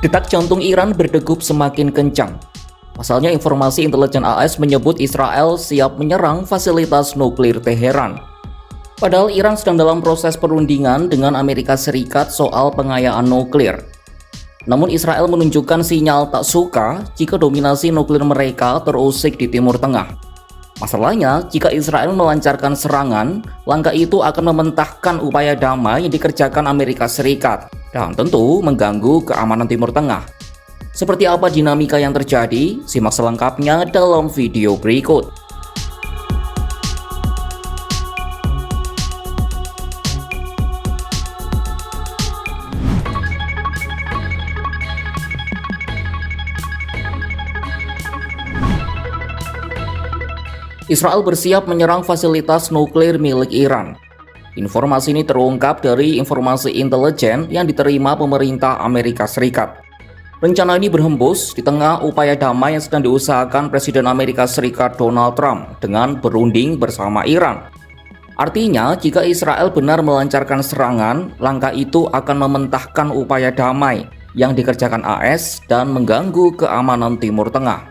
Detak jantung Iran berdegup semakin kencang. Pasalnya informasi intelijen AS menyebut Israel siap menyerang fasilitas nuklir Teheran. Padahal Iran sedang dalam proses perundingan dengan Amerika Serikat soal pengayaan nuklir. Namun Israel menunjukkan sinyal tak suka jika dominasi nuklir mereka terusik di Timur Tengah. Masalahnya, jika Israel melancarkan serangan, langkah itu akan mementahkan upaya damai yang dikerjakan Amerika Serikat dan tentu mengganggu keamanan Timur Tengah. Seperti apa dinamika yang terjadi? Simak selengkapnya dalam video berikut. Israel bersiap menyerang fasilitas nuklir milik Iran. Informasi ini terungkap dari informasi intelijen yang diterima pemerintah Amerika Serikat. Rencana ini berhembus di tengah upaya damai yang sedang diusahakan Presiden Amerika Serikat Donald Trump dengan berunding bersama Iran. Artinya, jika Israel benar melancarkan serangan, langkah itu akan mementahkan upaya damai yang dikerjakan AS dan mengganggu keamanan Timur Tengah.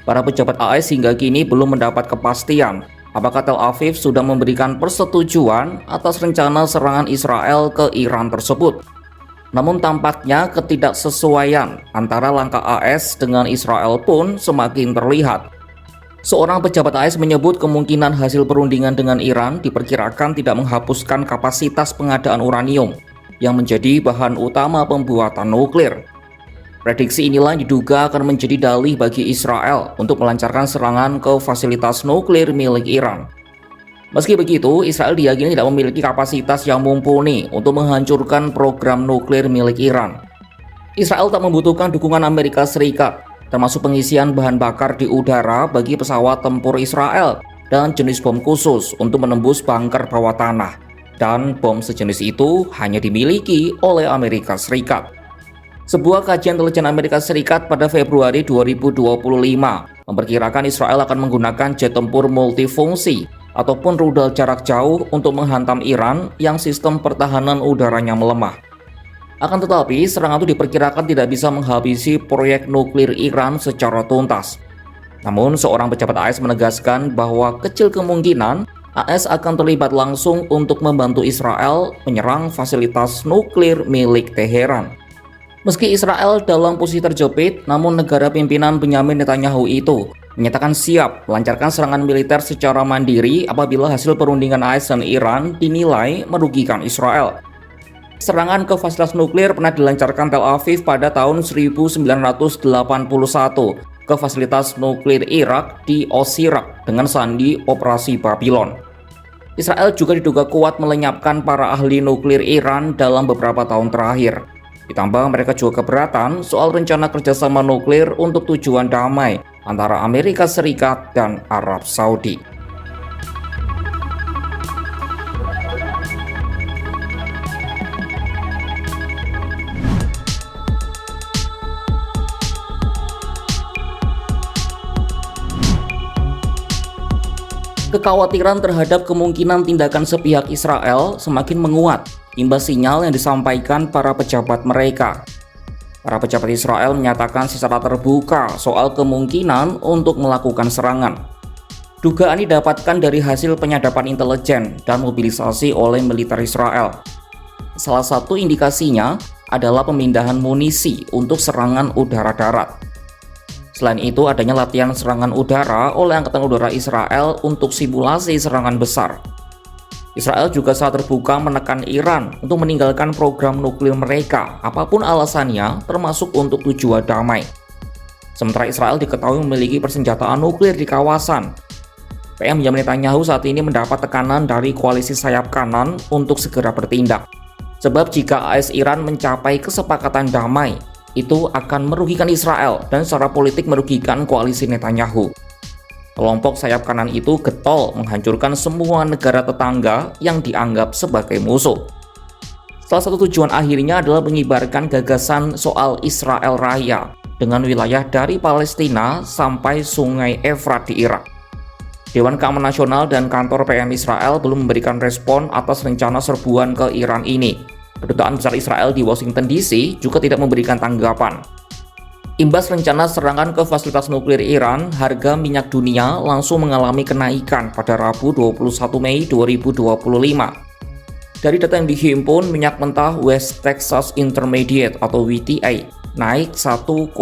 Para pejabat AS hingga kini belum mendapat kepastian apakah Tel Aviv sudah memberikan persetujuan atas rencana serangan Israel ke Iran tersebut. Namun tampaknya ketidaksesuaian antara langkah AS dengan Israel pun semakin terlihat. Seorang pejabat AS menyebut kemungkinan hasil perundingan dengan Iran diperkirakan tidak menghapuskan kapasitas pengadaan uranium yang menjadi bahan utama pembuatan nuklir. Prediksi inilah diduga akan menjadi dalih bagi Israel untuk melancarkan serangan ke fasilitas nuklir milik Iran. Meski begitu, Israel diyakini tidak memiliki kapasitas yang mumpuni untuk menghancurkan program nuklir milik Iran. Israel tak membutuhkan dukungan Amerika Serikat, termasuk pengisian bahan bakar di udara bagi pesawat tempur Israel dan jenis bom khusus untuk menembus bunker bawah tanah. Dan bom sejenis itu hanya dimiliki oleh Amerika Serikat. Sebuah kajian intelijen Amerika Serikat pada Februari 2025 memperkirakan Israel akan menggunakan jet tempur multifungsi ataupun rudal jarak jauh untuk menghantam Iran yang sistem pertahanan udaranya melemah. Akan tetapi, serangan itu diperkirakan tidak bisa menghabisi proyek nuklir Iran secara tuntas. Namun, seorang pejabat AS menegaskan bahwa kecil kemungkinan AS akan terlibat langsung untuk membantu Israel menyerang fasilitas nuklir milik Teheran. Meski Israel dalam posisi terjepit, namun negara pimpinan Benyamin Netanyahu itu menyatakan siap melancarkan serangan militer secara mandiri apabila hasil perundingan AS dan Iran dinilai merugikan Israel. Serangan ke fasilitas nuklir pernah dilancarkan Tel Aviv pada tahun 1981 ke fasilitas nuklir Irak di Osirak dengan sandi Operasi Babylon. Israel juga diduga kuat melenyapkan para ahli nuklir Iran dalam beberapa tahun terakhir. Ditambah mereka juga keberatan soal rencana kerjasama nuklir untuk tujuan damai antara Amerika Serikat dan Arab Saudi. Kekhawatiran terhadap kemungkinan tindakan sepihak Israel semakin menguat imbas sinyal yang disampaikan para pejabat mereka. Para pejabat Israel menyatakan secara terbuka soal kemungkinan untuk melakukan serangan. Dugaan didapatkan dari hasil penyadapan intelijen dan mobilisasi oleh militer Israel. Salah satu indikasinya adalah pemindahan munisi untuk serangan udara darat. Selain itu, adanya latihan serangan udara oleh Angkatan Udara Israel untuk simulasi serangan besar. Israel juga sangat terbuka menekan Iran untuk meninggalkan program nuklir mereka, apapun alasannya, termasuk untuk tujuan damai. Sementara Israel diketahui memiliki persenjataan nuklir di kawasan. PM Benyamin Netanyahu saat ini mendapat tekanan dari koalisi sayap kanan untuk segera bertindak. Sebab jika AS Iran mencapai kesepakatan damai, itu akan merugikan Israel dan secara politik merugikan koalisi Netanyahu. Kelompok sayap kanan itu getol menghancurkan semua negara tetangga yang dianggap sebagai musuh. Salah satu tujuan akhirnya adalah mengibarkan gagasan soal Israel Raya dengan wilayah dari Palestina sampai Sungai Efrat di Irak. Dewan Keamanan Nasional dan kantor PM Israel belum memberikan respon atas rencana serbuan ke Iran ini. Kedutaan besar Israel di Washington DC juga tidak memberikan tanggapan. Imbas rencana serangan ke fasilitas nuklir Iran, harga minyak dunia langsung mengalami kenaikan pada Rabu 21 Mei 2025. Dari data yang dihimpun, minyak mentah West Texas Intermediate atau WTI naik 1,1%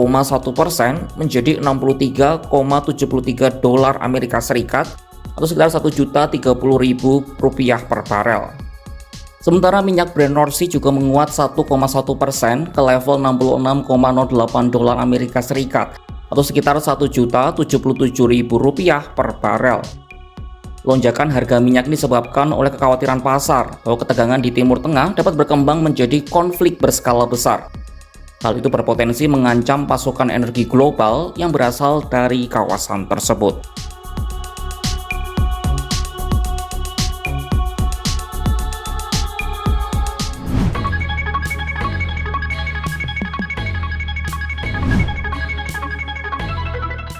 menjadi 63,73 dolar Amerika Serikat atau sekitar 1.030.000 rupiah per barel. Sementara minyak Brent North Sea juga menguat 1,1% ke level 66,08 dolar Amerika Serikat atau sekitar 1.077.000 rupiah per barel. Lonjakan harga minyak ini disebabkan oleh kekhawatiran pasar bahwa ketegangan di Timur Tengah dapat berkembang menjadi konflik berskala besar. Hal itu berpotensi mengancam pasokan energi global yang berasal dari kawasan tersebut.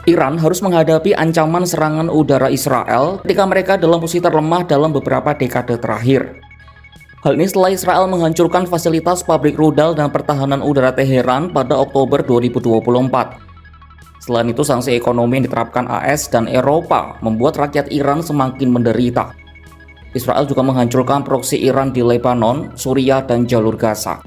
Iran harus menghadapi ancaman serangan udara Israel ketika mereka dalam posisi terlemah dalam beberapa dekade terakhir. Hal ini setelah Israel menghancurkan fasilitas pabrik rudal dan pertahanan udara Teheran pada Oktober 2024. Selain itu, sanksi ekonomi yang diterapkan AS dan Eropa membuat rakyat Iran semakin menderita. Israel juga menghancurkan proksi Iran di Lebanon, Suriah, dan jalur Gaza.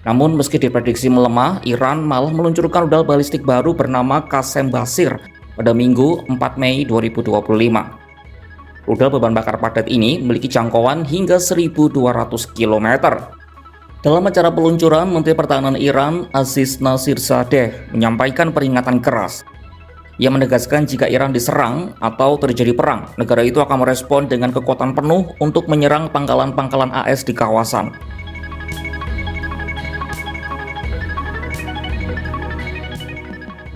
Namun meski diprediksi melemah, Iran malah meluncurkan rudal balistik baru bernama Qasem Basir pada Minggu 4 Mei 2025. Rudal beban bakar padat ini memiliki jangkauan hingga 1.200 km. Dalam acara peluncuran, Menteri Pertahanan Iran Aziz Nasirzadeh menyampaikan peringatan keras. Ia menegaskan jika Iran diserang atau terjadi perang, negara itu akan merespon dengan kekuatan penuh untuk menyerang pangkalan-pangkalan AS di kawasan.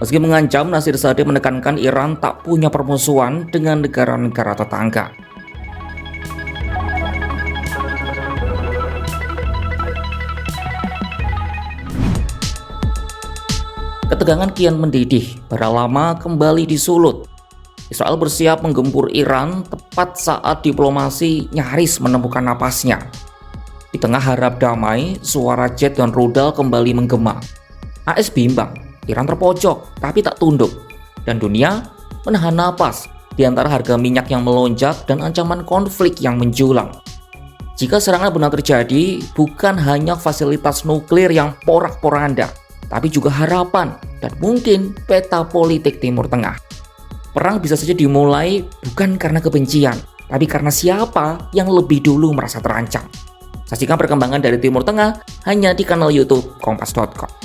Meski mengancam, Nasirzadeh menekankan Iran tak punya permusuhan dengan negara-negara tetangga. Ketegangan kian mendidih, bara lama kembali disulut. Israel bersiap menggempur Iran tepat saat diplomasi nyaris menemukan napasnya. Di tengah harap damai, suara jet dan rudal kembali menggema. AS bimbang. Iran terpojok, tapi tak tunduk, dan dunia menahan napas di antara harga minyak yang melonjak dan ancaman konflik yang menjulang. Jika serangan benar terjadi, bukan hanya fasilitas nuklir yang porak-poranda, tapi juga harapan dan mungkin peta politik Timur Tengah. Perang bisa saja dimulai bukan karena kebencian, tapi karena siapa yang lebih dulu merasa terancam. Saksikan perkembangan dari Timur Tengah hanya di kanal YouTube Kompas.com.